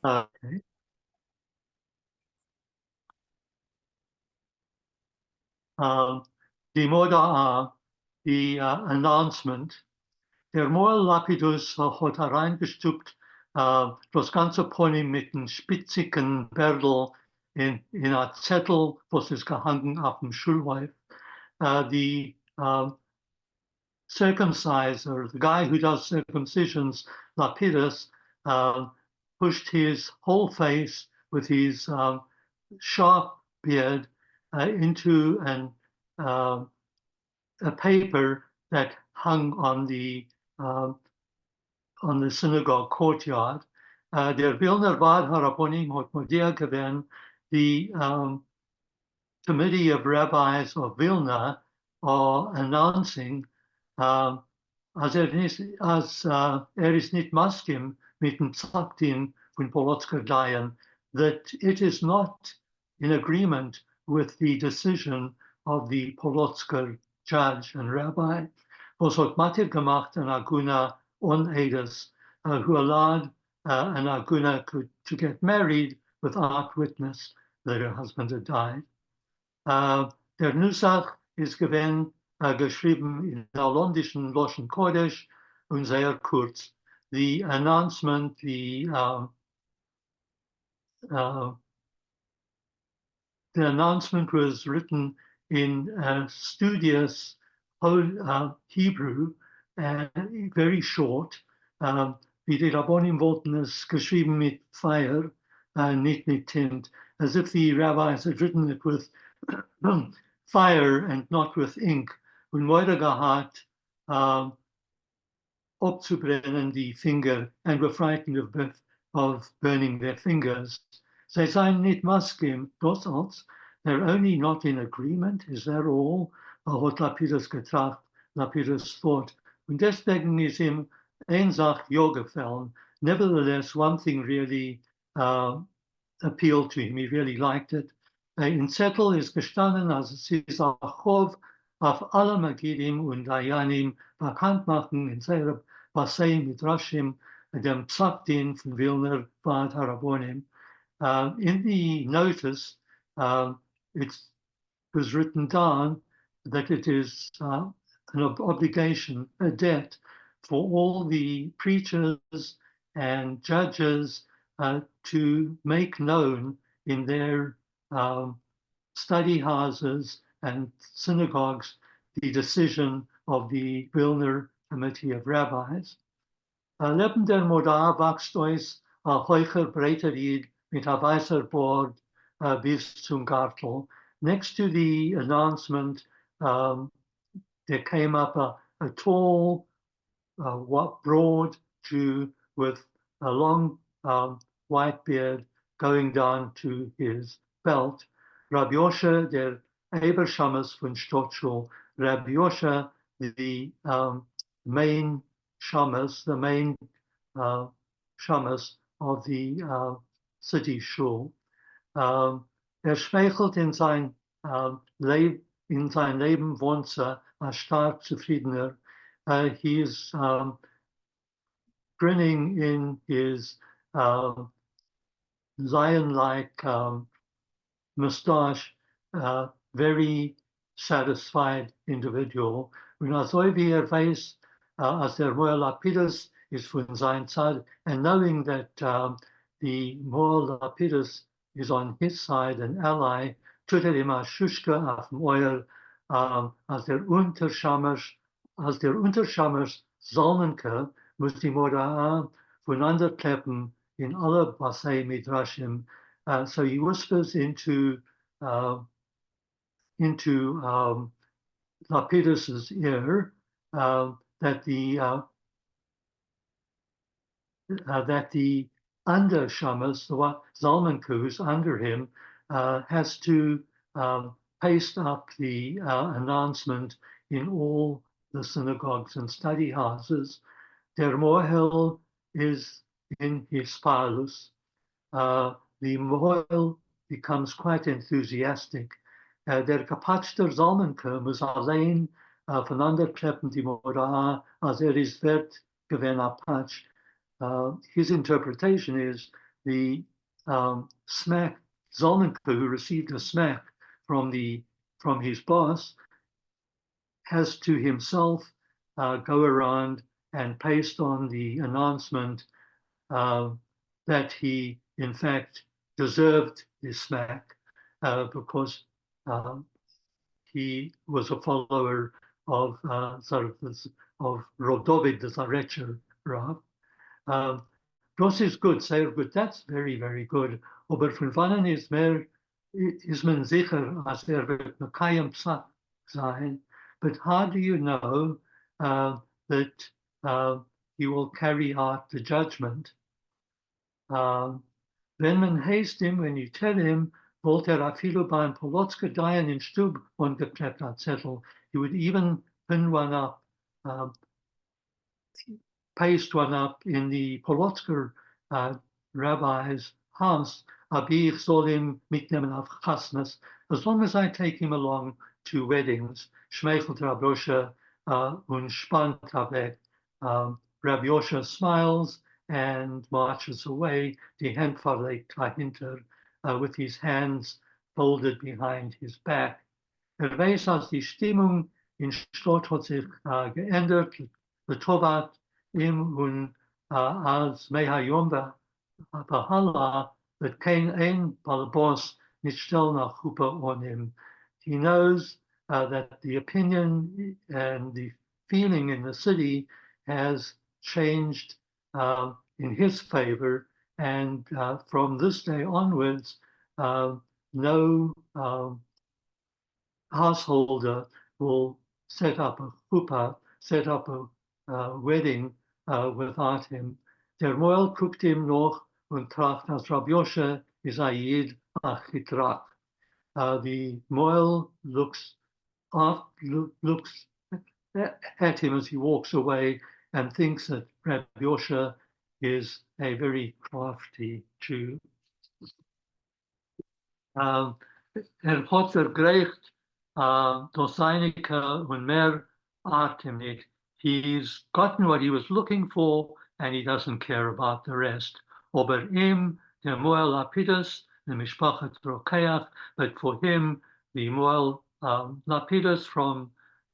Okay. Die Moda, die Announcement. Der Moor Lapidus hat hereingestückt, das ganze Pony mit einem spitzigen Bärdel in einen Zettel, was ist gehangen auf dem Schulhof. The circumciser, the guy who does circumcisions, Lapidus, pushed his whole face with his sharp beard into a paper that hung uh, on the synagogue courtyard. Der Vilna Vad Haraponim hat Modia given the committee of rabbis of Vilna are announcing as is nicht maskim mit dem Zaktin von Polotsker Dayan, that it is not in agreement with the decision of the Polotsker judge and rabbi, was hat Matir gemacht an Aguna on Edes, who allowed an Aguna to get married without witness that her husband had died. Der Nusach ist geschrieben in der holländischen Loschen Kodesh und sehr kurz. The announcement, the announcement was written in studious Hebrew, very short. Wie die Rabbonim wollten es geschrieben mit Fire, nicht mit Tint, as if the rabbis had written it with fire and not with ink. Und Moira gehabt, abzubrennen die Finger, and were frightened of burning their fingers. They seien nicht maskim, das als, they're only not in agreement, is that all? Hat Lapidus getracht, Lapidus thought. Und deswegen ist ihm eine Sache ja gefallen. Nevertheless, one thing really appealed to him. He really liked it. In Zettel ist gestanden, als es ist Achov auf alle Magidim und Dayanim bekannt machen in seiner Basei Midrashim, dem Psakdin von Vilner Vad Harabonim. In the notice, it was written down that it is an obligation, a debt for all the preachers and judges to make known in their study houses and synagogues the decision of the Vilner Committee of Rabbis. Neben der Moda wächst uns heucher Breiterid mit a weißer Bord bis zum Gartel. Next to the announcement, there came up a tall, broad Jew with a long white beard going down to his belt. Rabbi Yosha, der Ebershammes von Stotzschul. Rabbi Yosha, the main Shammes, the main Shammes of the city shul. Schmeichelt in sein Leben wohnt stark zufriedener. He is grinning in his lion-like mustache, very satisfied individual. Und also wie weiß, as der Moer Lapidus is von sein Zeit, and knowing that the Moer Lapidus is on his side, an ally, tut immer Schuschke auf dem Oil, als der Unterschammers Salmenke, muss die Moder voneinander kleppen in alle Basei Midrashim. So he whispers into Lapidus's ear that the under Shamas, the Zalmanku, who's under him, has to paste up the announcement in all the synagogues and study houses. Der Mohel is in his palus. The Mohel becomes quite enthusiastic. Der gepatschter Zalmanku muss allein voneinander kleppen die Mora, als is wert gewen apatscht. His interpretation is the smack, Zolnenke, who received a smack from his boss, has to himself go around and paste on the announcement uh, that he, in fact, deserved this smack because um, he was a follower of sort of this, of Rodovid the Zarecher Rav. Das ist gut, sehr gut. That's very, very good. Aber von wann ist man sicher, als wird Mekayem sein? But how do you know that he will carry out the judgment? Wenn man heißt ihm, when you tell him, wollte afilu beim Polotska Dayan in Stub ungeklebt hat Zettel, he would even pin one up, paste one up in the Polotsker rabbi's house, Abi ich soll ihm mitnehmen auf Chasnas, as long as I take him along to weddings, schmeichelt Rabbi Yosha und spannt weg. Rabbi Yosha smiles and marches away, die Hand verlegt dahinter, with his hands folded behind his back. Weiß, als die Stimmung in Stott hat sich geändert, letovat ihm und als Mehayom Bahala, that kein ein Balabos nicht still nach Chupa on him. He knows that the opinion and the feeling in the city has changed in his favor, and from this day onwards, no householder will set up a chuppah, set up a wedding without him. Der Moel guckt ihm noch und tracht, als Rabbi Yoshe is Ayid Achitrak. The Moel looks at him as he walks away and thinks that Rabbi Yoshe is a very crafty Jew. Hat vergleicht durch einige und mehr Arten nicht. He's gotten what he was looking for and he doesn't care about the rest. Aber ihm, der Moel Lapidus, the Mishpachat Rokeach, but for him, the Moel Lapidus from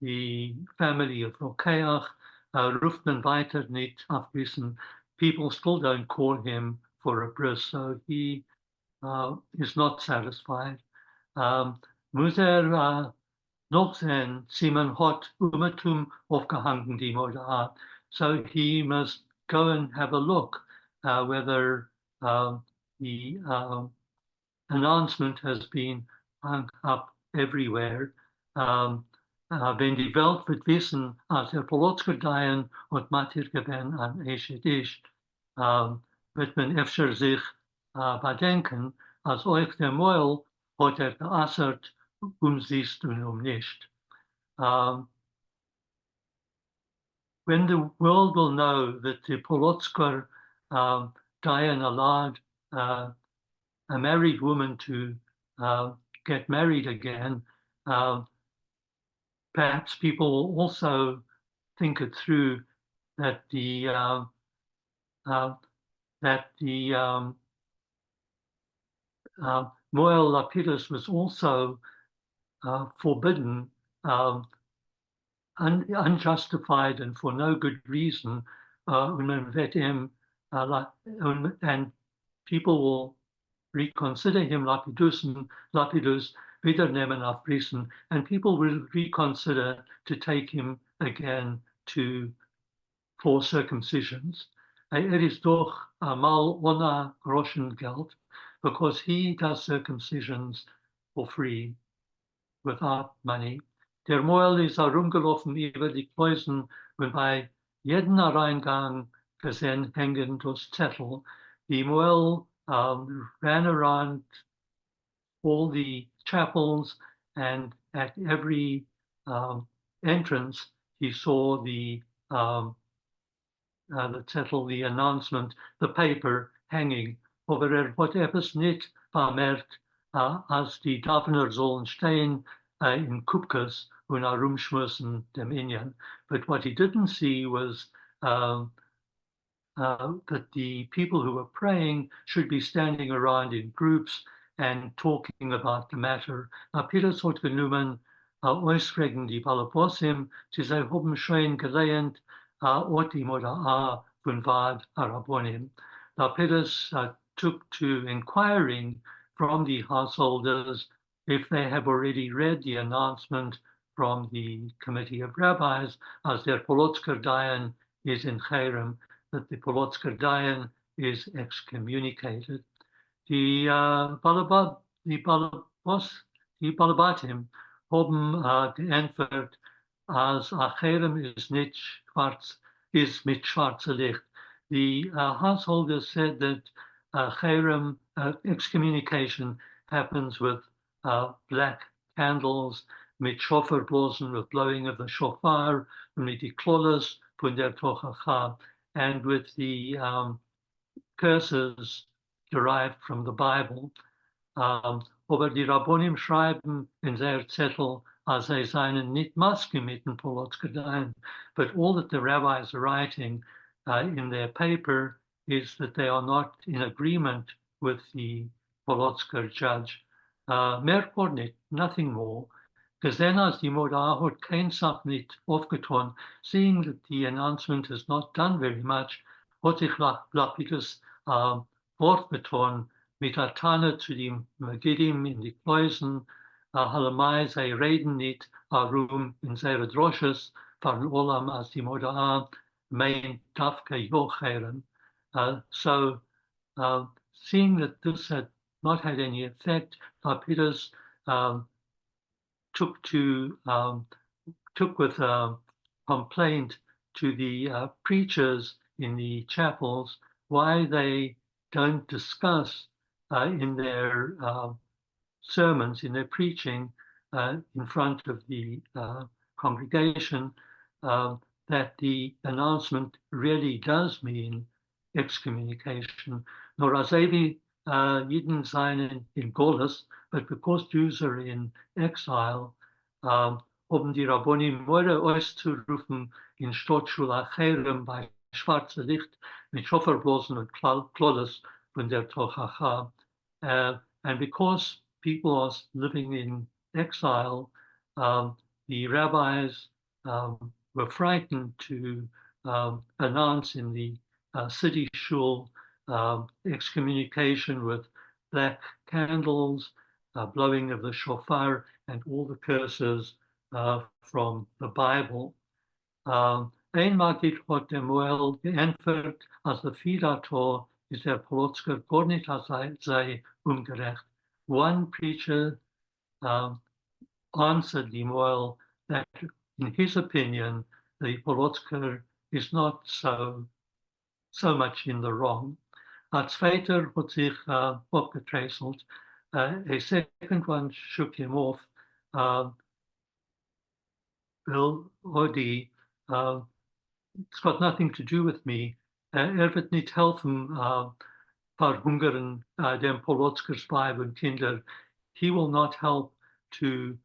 the family of Rokeach, ruft man weiter nicht abwissen. People still don't call him for a bris, so he is not satisfied. Muss noch sehen, Simon hat Umatum aufgehangen, die Moda. So he must go and have a look whether the announcement has been hung up everywhere. Wenn die Welt wird wissen, als Polotsker Dayan und Matir geben an Eshedish, wird man öfter sich bedenken, als euch der Moel hat geassert, siehst du nicht. When the world will know that the Polotsker Dayan allowed a married woman to get married again, perhaps people will also think it through that the Moel Lapidus was also forbidden, unjustified and for no good reason, and people will reconsider him Lapidus wieder nehmen auf Briesen, and people will reconsider to take him again for circumcisions. Ist doch mal ohne Groschengeld, because he does circumcisions for free, without money. Der Moel ist herumgelaufen über die Klösen und bei jedem Reingang gesehen hängen das Zettel. The Moel ran around all the chapels, and at every entrance he saw the zettel, the announcement, the paper hanging. Aber hat etwas nicht bemerkt, als die Davener sollen stehen in Kupkas und herumschmeißen dem Inyan. But what he didn't see was that the people who were praying should be standing around in groups and talking about the matter. Petrus hat genommen, ausfragen die Balabosim, sie sei haben schon gelernt, Otim oder von Vad Arabonim. Petrus took to inquiring from the householders if they have already read the announcement from the Committee of Rabbis, as their Polotsker Dayan is in Cherem, that the Polotsker Dayan is excommunicated. Die Balabatim haben geantwortet, als Cherem is nicht schwarz, is mit schwarzer Licht. The householders said that Cherem excommunication happens with black candles, mit Shofarblasen, with blowing of the shofar, mit die Klolas von der Tochacha, and with the curses derived from the Bible. Aber die Rabbonim schreiben in their Zettel, als sie seien nicht Maske mit den Polotsker Dayan, but all that the rabbis are writing in their paper is that they are not in agreement with the Polotsker judge. Mehr nicht, nothing more. Because then as die Moda hat kein Sach nicht aufgetan, seeing that the announcement has not done very much, hat sich Lapidus Wort beton mit der Tanne zu dem Megiddim in die Kleusen, Halamai, sie reden nicht, Rum in seine Drosches, von Olam as die Moda mein Tafke Jocheren. So, seeing that this had not had any effect, Lapidus took with complaint to the preachers in the chapels why they don't discuss in their sermons, in their preaching in front of the congregation, that the announcement really does mean excommunication. Nor as Avi Yidden seien in Golis, but because Jews are in exile, haben die Rabbonim Moire auszurufen in Stadtschule Acherem bei schwarzer Licht mit Schofarblasen und Klolles von der Tochacha. And because people are living in exile, the rabbis were frightened to announce in the city shul excommunication with black candles, blowing of the shofar, and all the curses from the Bible. Eenmaal hat der Moel geantwortet, als der Fidator is der Polotsker gar nicht als sei ungerecht. One preacher answered the Moel that in his opinion, the Polotsker is not so much in the wrong. Als Vater hat sich abgeträßelt. A second one shook him off. Well, Odi, it's got nothing to do with me. Wird nicht helfen, verhungern dem Polotskers Weib und Kinder. He will not help to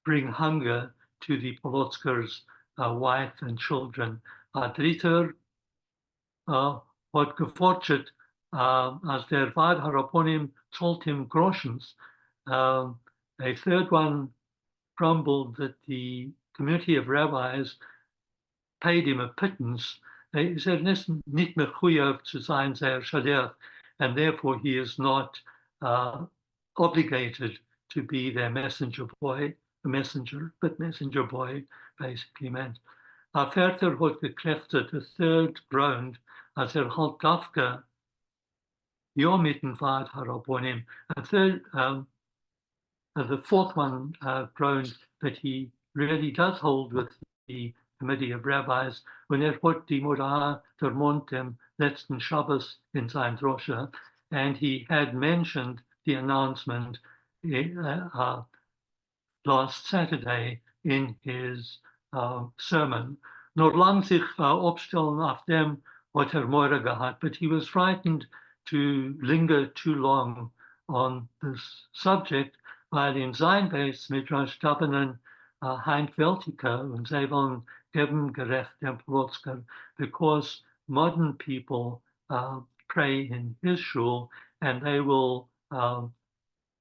bring hunger to the Polotskers' wife and children. Dritter hat gefortschert, as der Vad Haraponim told him groschens. A third one grumbled that the community of rabbis paid him a pittance. He said, nicht mehr chuyav zu sein, sehr shaliach, and therefore he is not obligated to be their messenger boy, a messenger, but messenger boy basically meant. Verder hat gekräftet, a third groaned, as halt dafka, ja mit dem Vad Haraponim. The fourth one groaned that he really does hold with the Committee of Rabbis when hat die Moda vermont dem letzten Shabbos in sein Drosche, and he had mentioned the announcement last Saturday in his sermon. Nor lang sich opstellen auf dem hat Moira gehabt, but he was frightened to linger too long on this subject, weil in sein Base Midrash Dabanan Hein Weltika und sie wollen geben gerecht dem Polotzker, because modern people pray in his shul and they will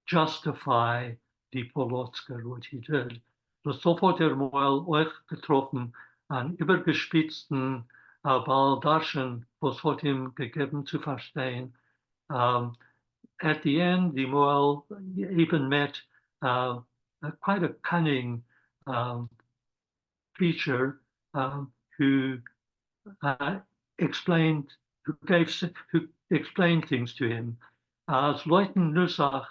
justify die Polotzker, what he did. So hat mal euch getroffen, einen übergespitzten Baldarschen, was hat ihm gegeben zu verstehen. At the end, the Moel even met quite a cunning preacher who explained, who explained things to him. Als Leuten Nusach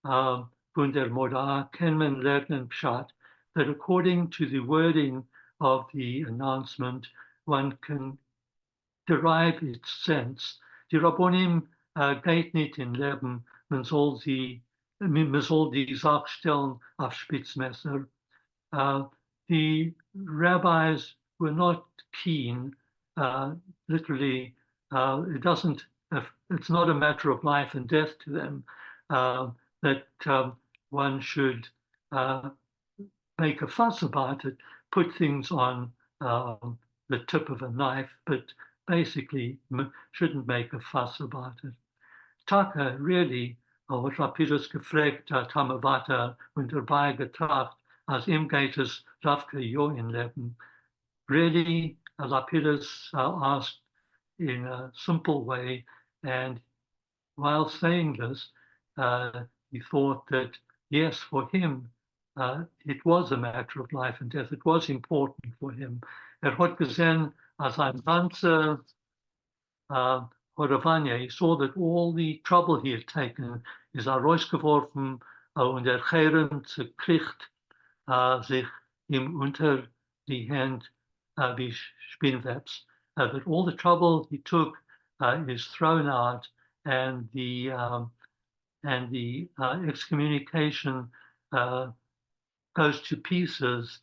von der Moda can man lernen Pshat, that according to the wording of the announcement, one can derive its sense. Die Rabbonim geht nicht in Leben, man soll die Sache stellen auf Spitzmesser. The rabbis were not keen, literally, it's not a matter of life and death to them, that one should make a fuss about it, put things on the tip of a knife, but basically shouldn't make a fuss about it. Taka really, wat Lapidus gefragt hat, haben wir weiter und dabei getracht, als ihm geht es Rafke jo in Leben. Really, Lapidus asked in a simple way, and while saying this, he thought that, yes, for him, it was a matter of life and death. It was important for him. Hat gesehen, als ein ganzer Horavanya, he saw that all the trouble he had taken is rausgeworfen und Herren zerkriegt sich ihm unter die Hand wie Spinnwebs. That all the trouble he took is thrown out, and the excommunication goes to pieces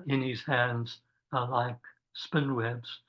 in his hands like spinwebs.